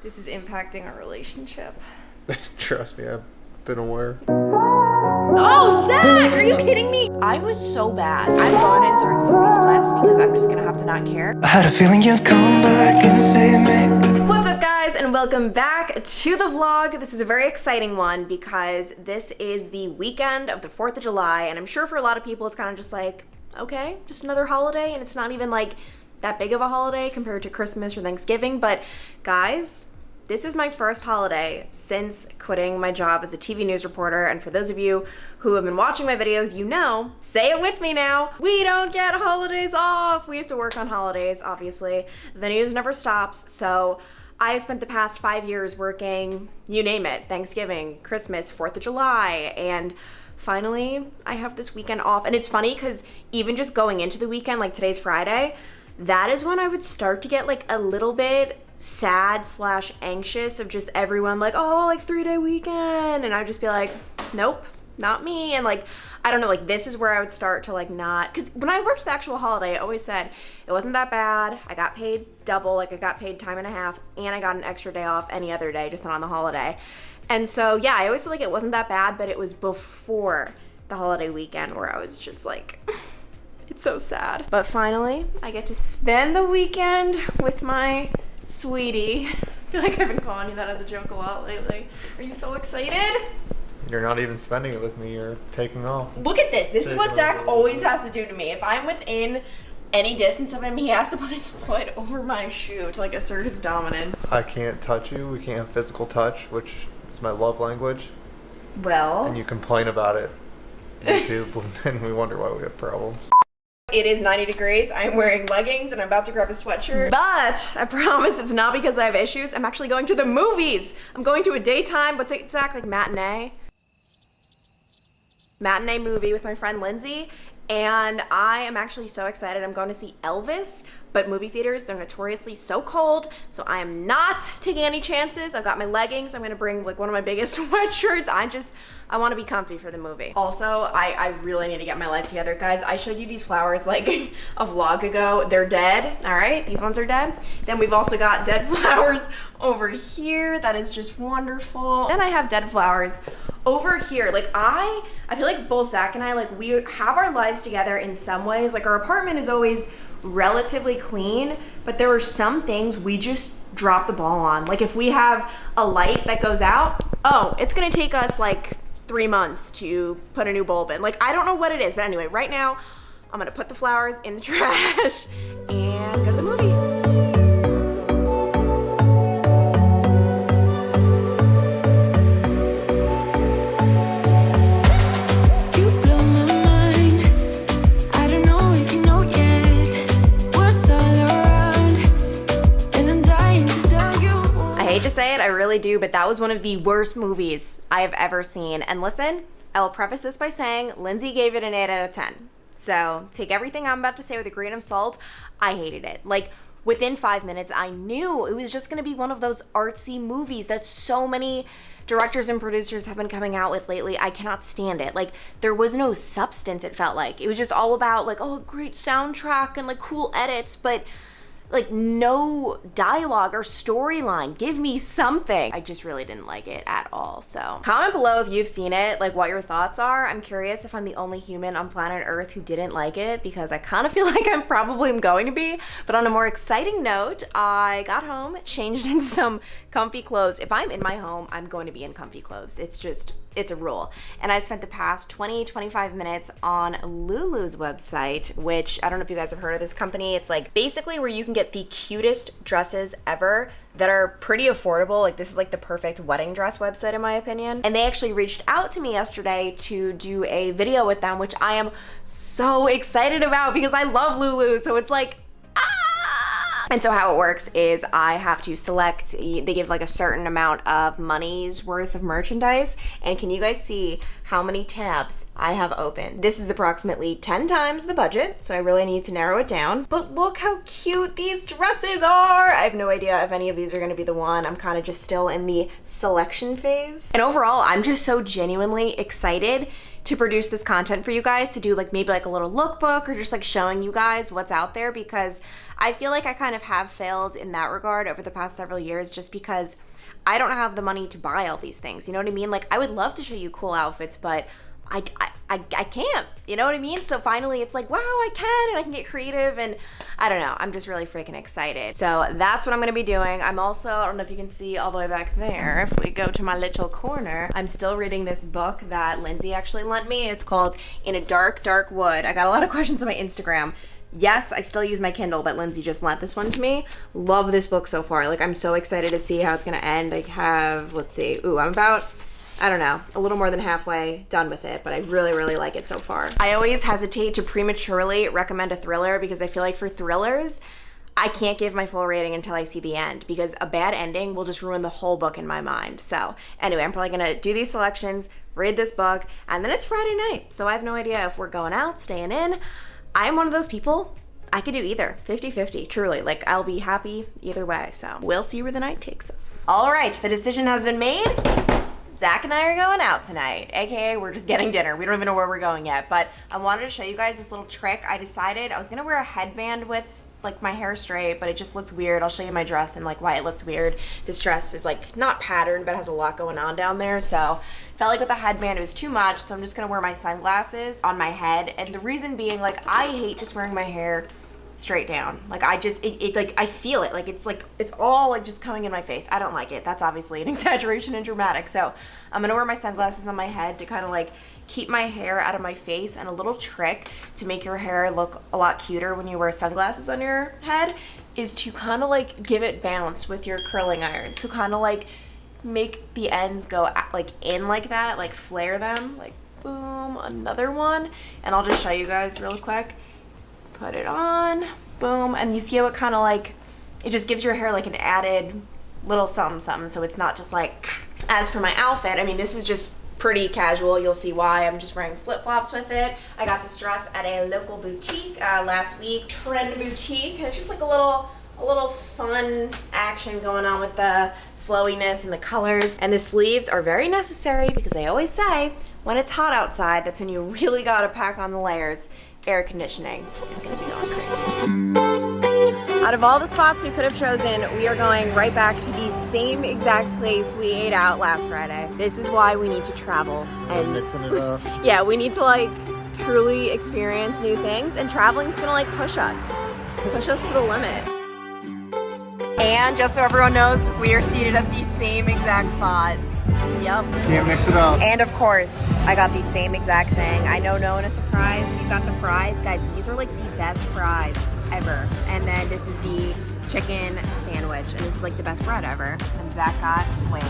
This is impacting our relationship. Trust me, I've been aware. Oh, Zach, are you kidding me? I was so bad. I'm going to insert some of these clips because I'm just gonna have to not care. I had a feeling you'd come back and save me. What's up, guys, and welcome back to the vlog. This is a very exciting one because this is the weekend of the 4th of July, and I'm sure for a lot of people it's kind of just like, okay, just another holiday, and it's not even like that big of a holiday compared to Christmas or Thanksgiving. But guys, this is my first holiday since quitting my job as a TV news reporter, and for those of you who have been watching my videos, you know, say it with me now, we don't get holidays off. We have to work on holidays, obviously. The news never stops, so I spent the past 5 years working, you name it, Thanksgiving, Christmas, 4th of July, and finally I have this weekend off. And it's funny because even just going into the weekend, like today's Friday, that is when I would start to get like a little bit sad / anxious of just everyone like, oh, like 3-day weekend, and I'd just be like, nope, not me. And like, I don't know, like this is where I would start to like not, because when I worked the actual holiday, I always said it wasn't that bad. I got paid double, like I got paid time and a half, and I got an extra day off any other day, just not on the holiday. And so yeah, I always feel like it wasn't that bad, but it was before the holiday weekend where I was just like, it's so sad. But finally, I get to spend the weekend with my sweetie. I feel like I've been calling you that as a joke a lot lately. Are you so excited? You're not even spending it with me, you're taking off. Look at this. This is what Zach always has to do to me. If I'm within any distance of him, he has to put his foot over my shoe to like assert his dominance. I can't touch you, we can't have physical touch, which is my love language. Well, And you complain about it on YouTube, and we wonder why we have problems. it is 90 degrees. I'm wearing leggings and I'm about to grab a sweatshirt. But I promise it's not because I have issues. I'm actually going to the movies. I'm going to a daytime, what's it exactly, like matinee movie with my friend Lindsay. And I am actually so excited. I'm going to see Elvis, but movie theaters, they're notoriously so cold, so I am not taking any chances. I've got my leggings. I'm gonna bring like one of my biggest sweatshirts. I want to be comfy for the movie. Also, I really need to get my life together. Guys, I showed you these flowers like a vlog ago. They're dead, all right? These ones are dead. Then we've also got dead flowers over here. That is just wonderful. Then I have dead flowers over here. Like I feel like both Zach and I, like we have our lives together in some ways. Like our apartment is always relatively clean, but there are some things we just drop the ball on. Like if we have a light that goes out, oh, it's gonna take us like 3 months to put a new bulb in. Like I don't know what it is, but anyway, right now I'm gonna put the flowers in the trash and go to the movie. I hate to say it, I really do, but that was one of the worst movies I have ever seen. And listen, I will preface this by saying Lindsay gave it an 8 out of 10. So take everything I'm about to say with a grain of salt. I hated it. Like within 5 minutes, I knew it was just gonna be one of those artsy movies that so many directors and producers have been coming out with lately. I cannot stand it. Like there was no substance, it felt like. It was just all about like, oh, great soundtrack and like cool edits, but like no dialogue or storyline. Give me something. I just really didn't like it at all. So comment below if you've seen it, like what your thoughts are. I'm curious if I'm the only human on planet Earth who didn't like it, because I kind of feel like I'm probably going to be. But on a more exciting note, I got home, changed into some comfy clothes. If I'm in my home, I'm going to be in comfy clothes. It's a rule. And I spent the past 20-25 minutes on Lulu's website, which I don't know if you guys have heard of this company. It's like basically where you can get the cutest dresses ever that are pretty affordable. Like this is like the perfect wedding dress website in my opinion. And they actually reached out to me yesterday to do a video with them, which I am so excited about because I love Lulu. So it's like, And so how it works is I have to select, they give like a certain amount of money's worth of merchandise. And can you guys see how many tabs I have open? This is approximately 10 times the budget, so I really need to narrow it down. But look how cute these dresses are. I have no idea if any of these are gonna be the one. I'm kind of just still in the selection phase. And overall, I'm just so genuinely excited to produce this content for you guys, to do like maybe like a little lookbook or just like showing you guys what's out there, because I feel like I kind of have failed in that regard over the past several years, just because I don't have the money to buy all these things. You know what I mean? Like, I would love to show you cool outfits, but I can't, you know what I mean? So finally it's like, wow, I can, and I can get creative, and I don't know, I'm just really freaking excited. So that's what I'm gonna be doing. I'm also, I don't know if you can see all the way back there, if we go to my little corner, I'm still reading this book that Lindsay actually lent me. It's called In a Dark, Dark Wood. I got a lot of questions on my Instagram. Yes, I still use my Kindle, but Lindsay just lent this one to me. Love this book so far. Like, I'm so excited to see how it's gonna end. I have, let's see, I'm about, I don't know, a little more than halfway done with it, but I really, really like it so far. I always hesitate to prematurely recommend a thriller, because I feel like for thrillers, I can't give my full rating until I see the end, because a bad ending will just ruin the whole book in my mind. So anyway, I'm probably gonna do these selections, read this book, and then it's Friday night. So I have no idea if we're going out, staying in. I'm one of those people, I could do either, 50-50, truly. Like, I'll be happy either way. So we'll see where the night takes us. All right, the decision has been made. Zach and I are going out tonight, aka we're just getting dinner. We don't even know where we're going yet, but I wanted to show you guys this little trick. I decided I was gonna wear a headband with like my hair straight, but it just looked weird. I'll show you my dress and like why it looked weird. This dress is like not patterned, but has a lot going on down there, so felt like with the headband it was too much, so I'm just gonna wear my sunglasses on my head. And the reason being, like, I hate just wearing my hair straight down. Like, I just, like, I feel it. Like, it's all, like, just coming in my face. I don't like it. That's obviously an exaggeration and dramatic. So I'm gonna wear my sunglasses on my head to kind of, like, keep my hair out of my face. And a little trick to make your hair look a lot cuter when you wear sunglasses on your head is to kind of, like, give it bounce with your curling iron. So kind of, like, make the ends go, like, in like that, like, flare them, like, boom, another one. And I'll just show you guys real quick. Put it on, boom, and you see how it kind of like, it just gives your hair like an added little something something, so it's not just like. As for my outfit, I mean, this is just pretty casual. You'll see why. I'm just wearing flip-flops with it. I got this dress at a local boutique last week, Trend Boutique, and it's just like a little fun action going on with the flowiness and the colors. And the sleeves are very necessary, because I always say when it's hot outside, that's when you really gotta pack on the layers. Air conditioning is gonna be going crazy. Out of all the spots we could have chosen, we are going right back to the same exact place we ate out last Friday. This is why we need to travel. And mixing it up. Yeah, we need to like truly experience new things, and traveling is gonna like push us to the limit. And just so everyone knows, we are seated at the same exact spot. Yep. Can't mix it up. And of course, I got the same exact thing. I know no one is surprised. We've got the fries. Guys, these are like the best fries ever. And then this is the chicken sandwich. And this is like the best bread ever. And Zach got wings.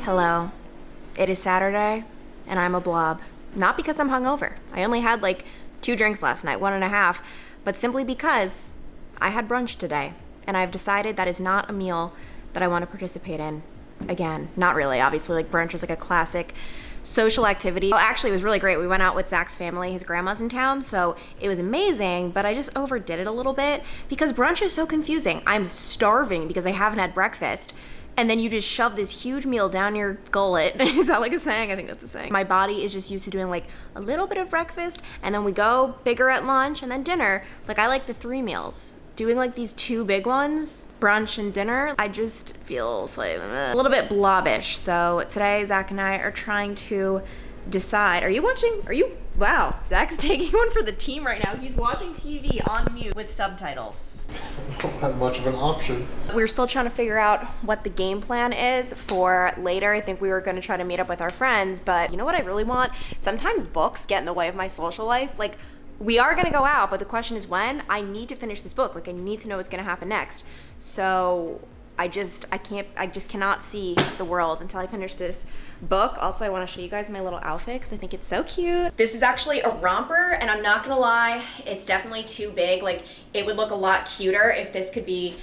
Hello. It is Saturday, and I'm a blob. Not because I'm hungover. I only had like 2 drinks last night, 1.5, but simply because I had brunch today, and I've decided that is not a meal that I want to participate in again. Not really, obviously. Like, brunch is like a classic social activity. Well, actually, it was really great. We went out with Zach's family. His grandma's in town, so it was amazing, but I just overdid it a little bit because brunch is so confusing. I'm starving because I haven't had breakfast. And then you just shove this huge meal down your gullet. Is that like a saying? I think that's a saying. My body is just used to doing like a little bit of breakfast, and then we go bigger at lunch, and then dinner. Like, I like the 3 meals. Doing like these 2 big ones, brunch and dinner, I just feel like a little bit blobbish. So today, Zach and I are trying to decide. Wow, Zach's taking one for the team right now. He's watching TV on mute with subtitles. Don't have much of an option. We're still trying to figure out what the game plan is for later. I think we were going to try to meet up with our friends, but you know what I really want? Sometimes books get in the way of my social life. Like, we are going to go out, but the question is when. I need to finish this book. Like, I need to know what's going to happen next. So I just cannot see the world until I finish this book. Also, I want to show you guys my little outfit because I think it's so cute. This is actually a romper, and I'm not gonna lie, it's definitely too big. Like, it would look a lot cuter if this could be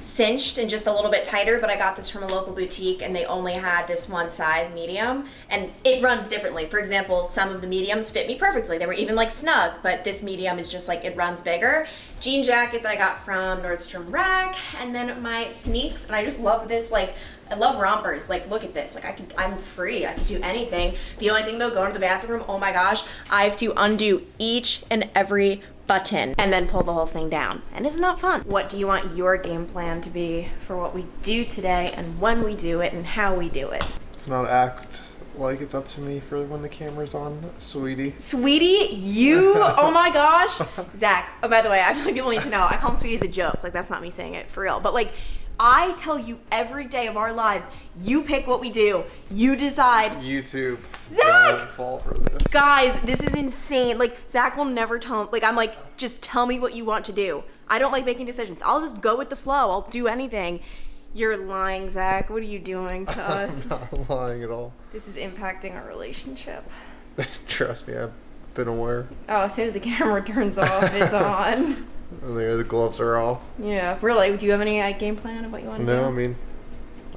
cinched and just a little bit tighter, but I got this from a local boutique and they only had this one size medium, and it runs differently. For example, some of the mediums fit me perfectly. They were even like snug, but this medium is just like, it runs bigger. Jean jacket that I got from Nordstrom Rack, and then my sneaks, and I just love this, like, I love rompers. Like, look at this. Like, I'm free. I can do anything. The only thing though, going to the bathroom, oh my gosh, I have to undo each and every button and then pull the whole thing down, and it's not fun. What do you want your game plan to be for what we do today and when we do it and how we do it? Let's not act like it's up to me for when the camera's on, sweetie. Sweetie, you, oh my gosh. Zach, oh, by the way, I feel like people need to know, I call him Sweetie as a joke. Like, that's not me saying it for real, but like, I tell you every day of our lives, you pick what we do. You decide. YouTube. Zach! Don't fall for this. Guys, this is insane. Like, Zach will never tell him. Like, I'm like, just tell me what you want to do. I don't like making decisions. I'll just go with the flow. I'll do anything. You're lying, Zach. What are you doing to us? I'm not lying at all. This is impacting our relationship. Trust me, I've been aware. Oh, as soon as the camera turns off, it's on. There, the gloves are off. Yeah, really. Do you have any game plan of what you want to do? No, I mean,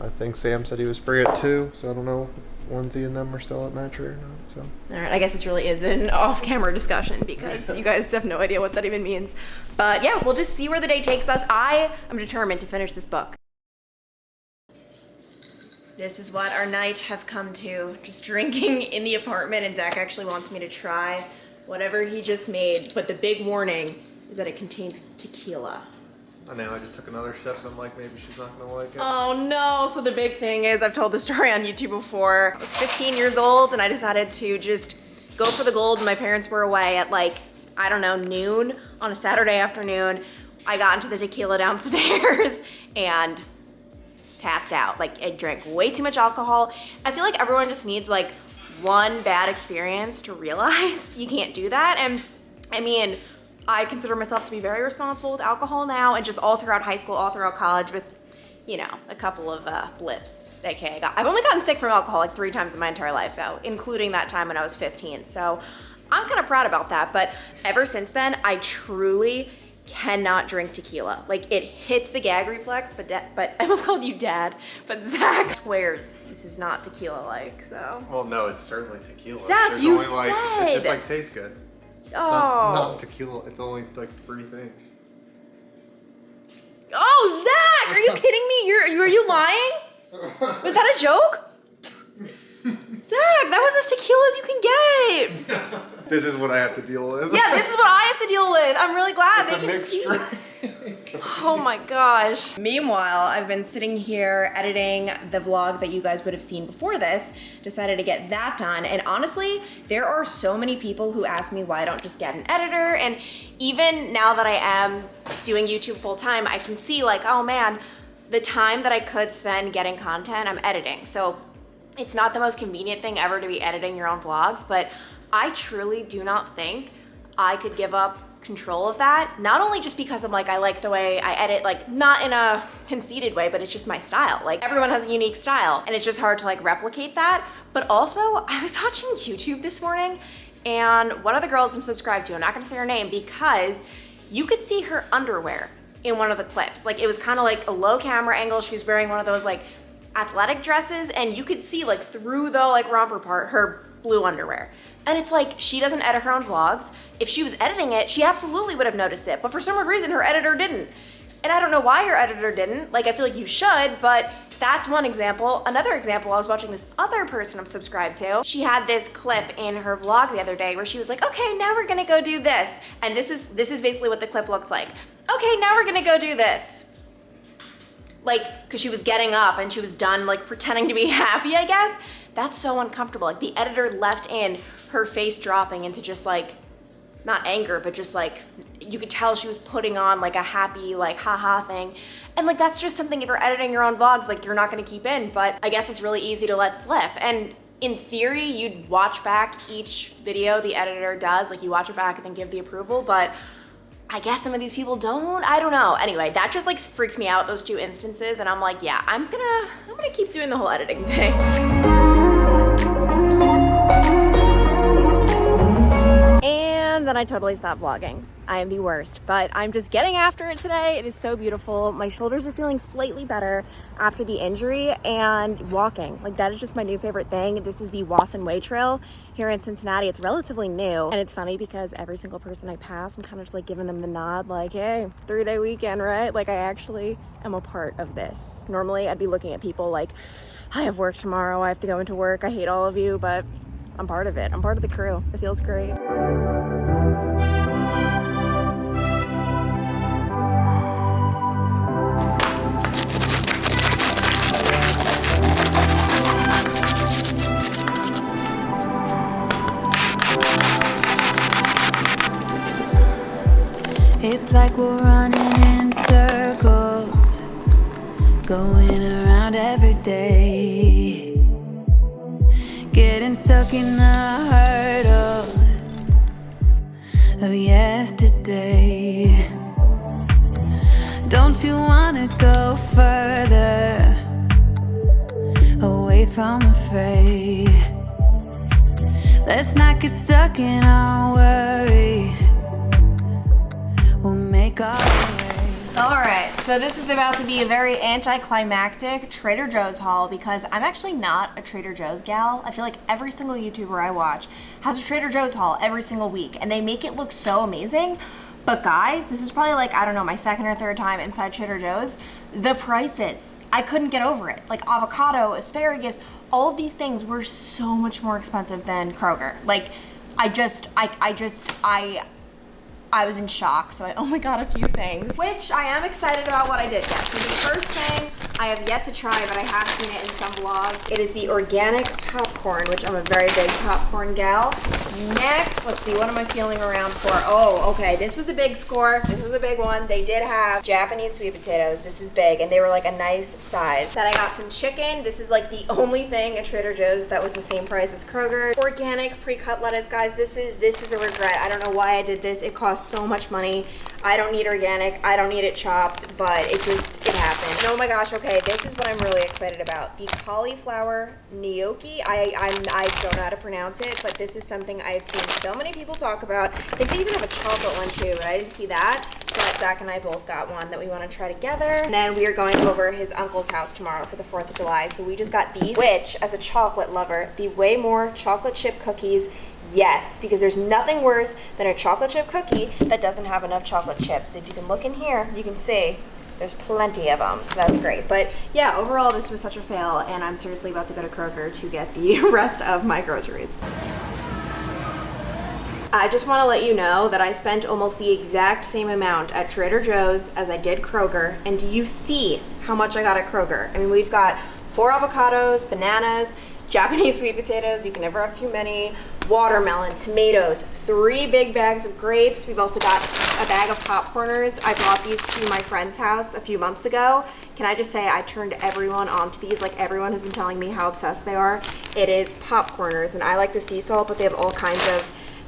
I think Sam said he was free at 2, so I don't know if Lindsay and them are still at Matry or not. So. All right, I guess this really is an off-camera discussion because you guys have no idea what that even means. But yeah, we'll just see where the day takes us. I am determined to finish this book. This is what our night has come to. Just drinking in the apartment, and Zach actually wants me to try whatever he just made. But the big warning is that it contains tequila. I know, I just took another sip and I'm like, maybe she's not gonna like it. Oh no, so the big thing is, I've told the story on YouTube before. I was 15 years old and I decided to just go for the gold. My parents were away at like, I don't know, noon on a Saturday afternoon. I got into the tequila downstairs and passed out. Like, I drank way too much alcohol. I feel like everyone just needs like one bad experience to realize you can't do that. And I mean, I consider myself to be very responsible with alcohol now, and just all throughout high school, all throughout college, with, you know, a couple of blips. Okay, I've only gotten sick from alcohol like 3 times in my entire life though, including that time when I was 15. So I'm kind of proud about that. But ever since then, I truly cannot drink tequila. Like, it hits the gag reflex, but I almost called you dad, but Zach swears this is not tequila-like, so. Well, no, it's certainly tequila. Zach, There's you only, like, said. It's just like tastes good. It's Oh. not tequila. It's only like 3 things. Oh, Zach, are you kidding me? Are you lying? Was that a joke? Zach, that was as tequila as you can get. This is what I have to deal with. Yeah, this is what I have to deal with. I'm really glad It's they a can mixed see. drink. Oh my gosh. Meanwhile, I've been sitting here editing the vlog that you guys would have seen before this. Decided to get that done. And honestly, there are so many people who ask me why I don't just get an editor. And even now that I am doing YouTube full time, I can see like, oh man, the time that I could spend getting content, I'm editing. So it's not the most convenient thing ever to be editing your own vlogs, but I truly do not think I could give up control of that. Not only just because I'm like, I like the way I edit, like not in a conceited way, but it's just my style. Like, everyone has a unique style and it's just hard to like replicate that. But also, I was watching YouTube this morning, and one of the girls I'm subscribed to, I'm not gonna say her name because you could see her underwear in one of the clips. Like, it was kind of like a low camera angle. She was wearing one of those like athletic dresses, and you could see like through the like romper part her blue underwear. And it's like, she doesn't edit her own vlogs. If she was editing it, she absolutely would have noticed it, but for some reason her editor didn't. And I don't know why her editor didn't. Like, I feel like you should, but that's one example. Another example, I was watching this other person I'm subscribed to. She had this clip in her vlog the other day where she was like, okay, now we're gonna go do this. And this is basically what the clip looked like. Okay, now we're gonna go do this. Like, because she was getting up and she was done like pretending to be happy, I guess. That's so uncomfortable. Like, the editor left in her face dropping into just like, not anger, but just like, you could tell she was putting on like a happy, like, haha thing. And like, that's just something, if you're editing your own vlogs, like, you're not gonna keep in, but I guess it's really easy to let slip. And in theory, you'd watch back each video the editor does, like you watch it back and then give the approval, but I guess some of these people don't, I don't know. Anyway, that just like freaks me out, those 2 instances, and I'm like, yeah, I'm gonna keep doing the whole editing thing. And then I totally stopped vlogging. I am the worst, but I'm just getting after it today. It is so beautiful. My shoulders are feeling slightly better after the injury, and walking, like that is just my new favorite thing. This is the Wasson Way Trail here in Cincinnati. It's relatively new, and it's funny because every single person I pass, I'm kind of just like giving them the nod, like, hey, 3-day weekend, right? Like I actually am a part of this. Normally I'd be looking at people like, I have work tomorrow, I have to go into work, I hate all of you, but I'm part of it. I'm part of the crew. It feels great. It's like we're running in circles, going around every day, getting stuck in the hurdles of yesterday. Don't you wanna go further away from the fray? Let's not get stuck in our worries. We'll make our way. Alright, so this is about to be a very anticlimactic Trader Joe's haul because I'm actually not a Trader Joe's gal. I feel like every single YouTuber I watch has a Trader Joe's haul every single week and they make it look so amazing. But guys, this is probably like, I don't know, my second or third time inside Trader Joe's. The prices, I couldn't get over it. Like avocado, asparagus, all of these things were so much more expensive than Kroger. Like, I was in shock, so I only got a few things, which I am excited about what I did get. So the first thing I have yet to try, but I have seen it in some vlogs. It is the organic popcorn, which I'm a very big popcorn gal. Next, let's see, what am I feeling around for? Oh, okay, this was a big score. This was a big one. They did have Japanese sweet potatoes. This is big, and they were like a nice size. Then I got some chicken. This is like the only thing at Trader Joe's that was the same price as Kroger. Organic pre-cut lettuce, guys. This is a regret. I don't know why I did this. It cost so much money. I don't need organic. I don't need it chopped, but it happened. And oh my gosh, okay, this is what I'm really excited about. The cauliflower gnocchi. I don't know how to pronounce it, but this is something I've seen so many people talk about. I think they even have a chocolate one too, but I didn't see that. But Zach and I both got one that we want to try together. And then we are going over his uncle's house tomorrow for the 4th of July. So we just got these, which as a chocolate lover, the Way More chocolate chip cookies. Yes, because there's nothing worse than a chocolate chip cookie that doesn't have enough chocolate chips. So if you can look in here, you can see there's plenty of them, so that's great. But yeah, overall this was such a fail, and I'm seriously about to go to Kroger to get the rest of my groceries. I just want to let you know that I spent almost the exact same amount at Trader Joe's as I did Kroger, and do you see how much I got at Kroger? I mean, we've got 4 avocados, bananas, Japanese sweet potatoes, you can never have too many, watermelon, tomatoes, 3 big bags of grapes. We've also got a bag of popcorners. I brought these to my friend's house a few months ago. Can I just say I turned everyone onto these, like everyone has been telling me how obsessed they are. It is popcorners, and I like the sea salt, but they have all kinds of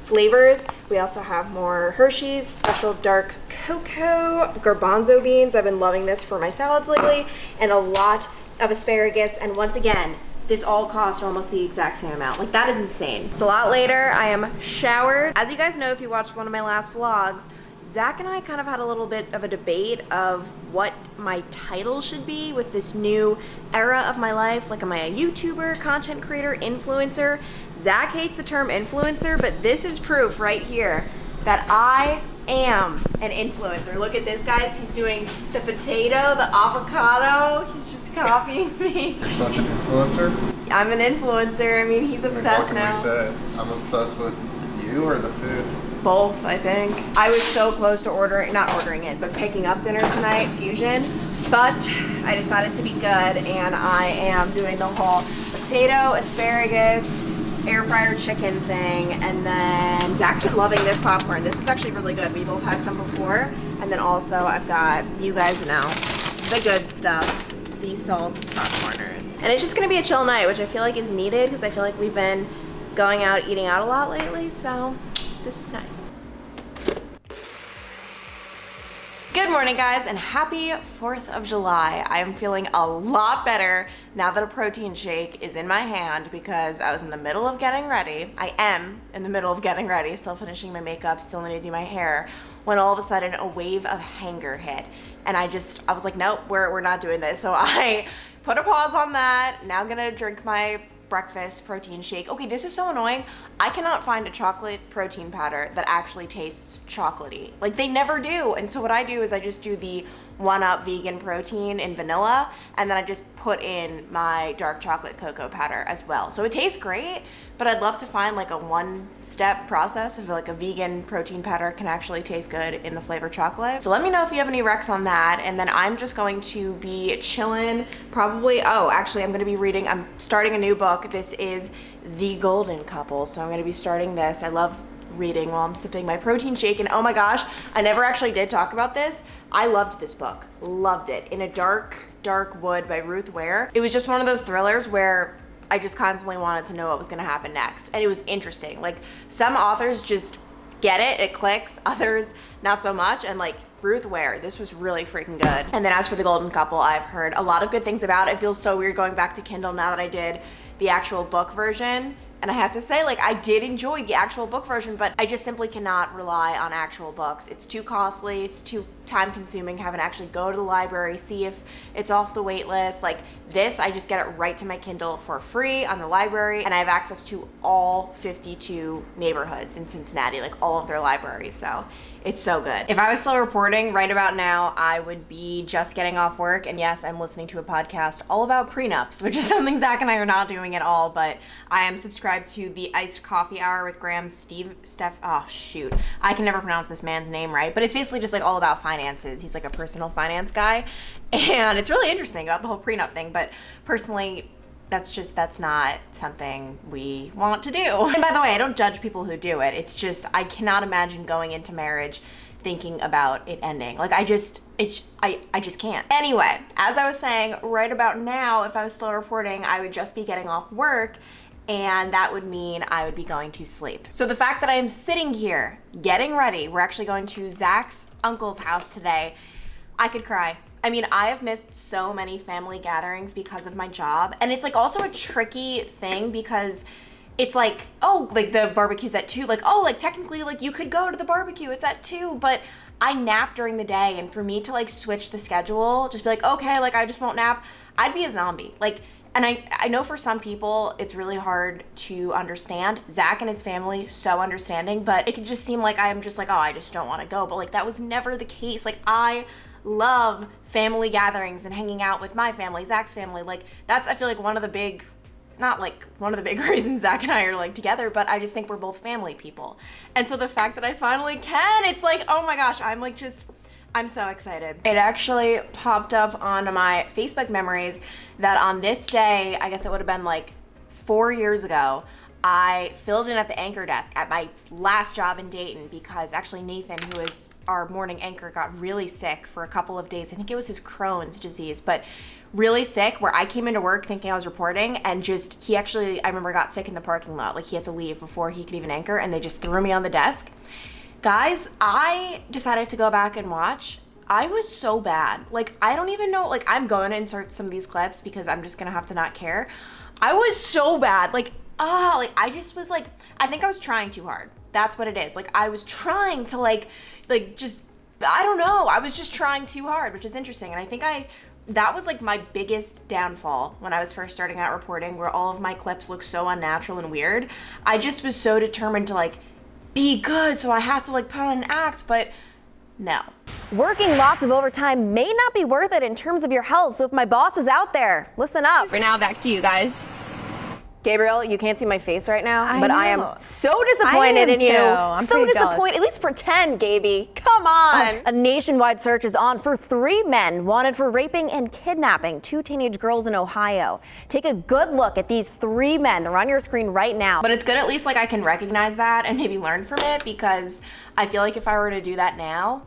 flavors. We also have more Hershey's special dark cocoa, garbanzo beans. I've been loving this for my salads lately, and a lot of asparagus, and once again, this all cost almost the exact same amount. Like, that is insane. It's a lot later. I am showered. As you guys know, if you watched one of my last vlogs, Zach and I kind of had a little bit of a debate of what my title should be with this new era of my life. Like, am I a YouTuber, content creator, influencer? Zach hates the term influencer, but this is proof right here that I am an influencer. Look at this, guys. He's doing the potato, the avocado. He's just copying me. You're such an influencer. I'm an influencer. I mean, he's obsessed now. What can we say? I'm obsessed with you or the food? Both, I think. I was so close to not ordering it, but picking up dinner tonight, Fusion. But I decided to be good, and I am doing the whole potato, asparagus, air fryer chicken thing, and then Zach's been loving this popcorn. This was actually really good. We both had some before, and then also I've got, you guys know, the good stuff, sea salt popcorners. And it's just gonna be a chill night, which I feel like is needed because I feel like we've been going out, eating out a lot lately, so this is nice. Good Good morning, guys, and happy 4th of July. I am feeling a lot better now that a protein shake is in my hand because I was in the middle of getting ready. I am in the middle of getting ready, still finishing my makeup, still need to do my hair, when all of a sudden a wave of hanger hit. And I was like, nope, we're not doing this. So I put a pause on that. Now I'm gonna drink my breakfast protein shake. Okay, this is so annoying. I cannot find a chocolate protein powder that actually tastes chocolatey. Like, they never do. And so what I do is I just do the 1UP vegan protein in vanilla, and then I just put in my dark chocolate cocoa powder as well. So it tastes great, but I'd love to find like a one-step process of like a vegan protein powder can actually taste good in the flavored chocolate. So let me know if you have any recs on that, and then I'm just going to be chilling probably. I'm starting a new book. This is The Golden Couple, so I'm going to be starting this. I love reading while I'm sipping my protein shake, and oh my gosh, I never actually did talk about this. I loved this book, loved it. In a Dark Wood by Ruth Ware. It was just one of those thrillers where I just constantly wanted to know what was going to happen next, and it was interesting. Like, some authors just get it, it clicks, others not so much, and like Ruth Ware, this was really freaking good. And then as for The Golden Couple, I've heard a lot of good things about it. It feels so weird going back to Kindle now that I did the actual book version. And I have to say, like, I did enjoy the actual book version, but I just simply cannot rely on actual books. It's too costly, it's too time consuming, having to actually go to the library, see if it's off the wait list. Like this, I just get it right to my Kindle for free on the library, and I have access to all 52 neighborhoods in Cincinnati, like all of their libraries, so it's so good. If I was still reporting right about now, I would be just getting off work, and yes, I'm listening to a podcast all about prenups, which is something Zach and I are not doing at all, but I am subscribed to the Iced Coffee Hour with Graham I can never pronounce this man's name right, but it's basically just like all about finances. He's like a personal finance guy, and it's really interesting about the whole prenup thing, but personally, that's not something we want to do. And by the way, I don't judge people who do it. It's just, I cannot imagine going into marriage thinking about it ending. Like, I just can't. Anyway, as I was saying, right about now, if I was still reporting, I would just be getting off work, and that would mean I would be going to sleep. So the fact that I am sitting here getting ready, we're actually going to Zach's uncle's house today, I could cry. I mean, I have missed so many family gatherings because of my job, and it's like also a tricky thing because it's like, oh, like the barbecue's at 2, like, oh, like technically like you could go to the barbecue, it's at 2, but I nap during the day, and for me to like switch the schedule, just be like, okay, like I just won't nap, I'd be a zombie. Like, and I know for some people it's really hard to understand. Zach and his family, so understanding, but it could just seem like I'm just like, oh, I just don't want to go, but like that was never the case. Like, I love family gatherings and hanging out with my family, Zach's family. Like, that's, I feel like one of the big, not like one of the big reasons Zach and I are like together, but I just think we're both family people. And so the fact that I finally can, it's like, oh my gosh, I'm so excited. It actually popped up on my Facebook memories that on this day, I guess it would have been like 4 years ago, I filled in at the anchor desk at my last job in Dayton because actually Nathan, who is our morning anchor, got really sick for a couple of days. I think it was his Crohn's disease, but really sick, where I came into work thinking I was reporting, and just, he actually, I remember, got sick in the parking lot. Like, he had to leave before he could even anchor, and they just threw me on the desk. Guys, I decided to go back and watch. I was so bad. Like, I don't even know, like, I'm going to insert some of these clips because I'm just gonna have to not care. I was so bad. Like, I just was like, I think I was trying too hard. That's what it is. Like, I was trying to like just, I don't know. I was just trying too hard, which is interesting. And I think that was like my biggest downfall when I was first starting out reporting, where all of my clips look so unnatural and weird. I just was so determined to like be good, so I had to like put on an act, but no. Working lots of overtime may not be worth it in terms of your health, so if my boss is out there, listen up. For now, back to you guys. Gabriel, you can't see my face right now, I but know. I am so disappointed in you. I'm so pretty disappointed. jealous. At least pretend, Gaby. Come on. A nationwide search is on for 3 men wanted for raping and kidnapping 2 teenage girls in Ohio. Take a good look at these 3 men. They're on your screen right now. But it's good at least like I can recognize that and maybe learn from it, because I feel like if I were to do that now,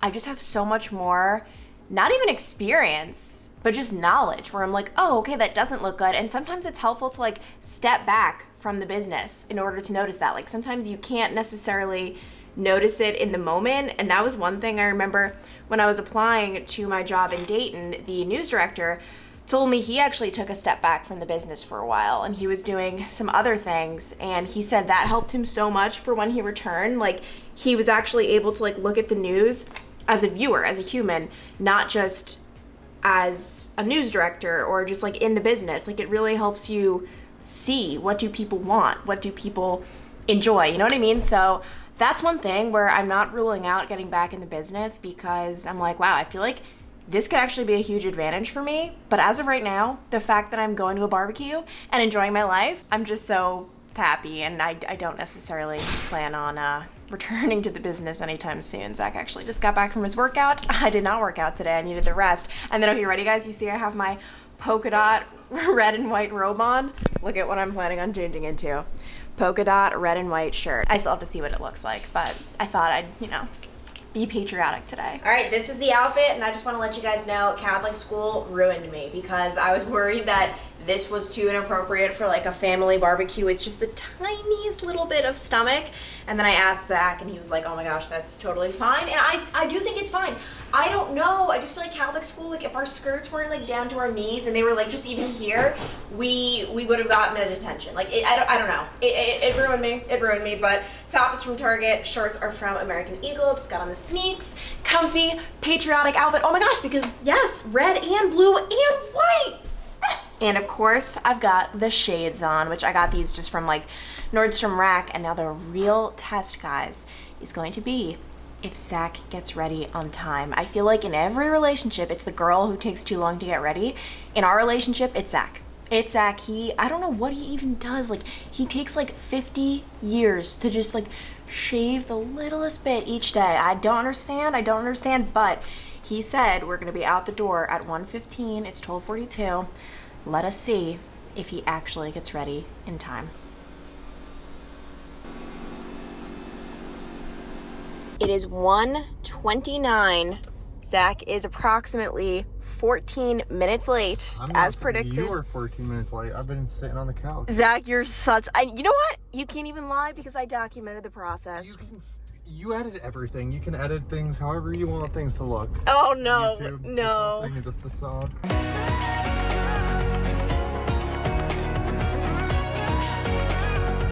I just have so much more, not even experience, but just knowledge, where I'm like, oh, okay, that doesn't look good. And sometimes it's helpful to like step back from the business in order to notice that. Like, sometimes you can't necessarily notice it in the moment. And that was one thing I remember when I was applying to my job in Dayton. The news director told me he actually took a step back from the business for a while and he was doing some other things, and he said that helped him so much for when he returned. Like, he was actually able to like look at the news as a viewer, as a human, not just as a news director or just like in the business. Like, it really helps you see, what do people want, what do people enjoy, you know what I mean? So that's one thing where I'm not ruling out getting back in the business, because I'm like, wow, I feel like this could actually be a huge advantage for me. But as of right now, the fact that I'm going to a barbecue and enjoying my life, I'm just so happy, and I don't necessarily plan on returning to the business anytime soon. Zach actually just got back from his workout. I did not work out today. I needed the rest. And then, okay, ready guys? You see I have my polka dot red and white robe on. Look at what I'm planning on changing into. Polka dot red and white shirt. I still have to see what it looks like, but I thought I'd, be patriotic today. All right, this is the outfit, and I just want to let you guys know Catholic school ruined me, because I was worried that this was too inappropriate for like a family barbecue. It's just the tiniest little bit of stomach. And then I asked Zach and he was like, oh my gosh, that's totally fine. And I do think it's fine. I don't know, I just feel like Catholic school, like if our skirts weren't like down to our knees and they were like just even here, we would have gotten a detention. Like, I don't know. It ruined me. It ruined me. But top is from Target, shorts are from American Eagle. Just got on the sneaks, comfy, patriotic outfit. Oh my gosh, because yes, red and blue and white. And of course, I've got the shades on, which I got these just from like Nordstrom Rack. And now the real test, guys, is going to be if Zach gets ready on time. I feel like in every relationship, it's the girl who takes too long to get ready. In our relationship, it's Zach. It's Zach. I don't know what he even does. Like, he takes like 50 years to just like shave the littlest bit each day. I don't understand, but he said we're gonna be out the door at 1:15. It's 12:42. Let us see if he actually gets ready in time. It is 1:29. Zach is approximately 14 minutes late, as predicted. You are 14 minutes late. I've been sitting on the couch. Zach, you're such... you know what? You can't even lie because I documented the process. You edit everything. You can edit things however you want things to look. Oh, no. YouTube, no. This whole thing is a facade.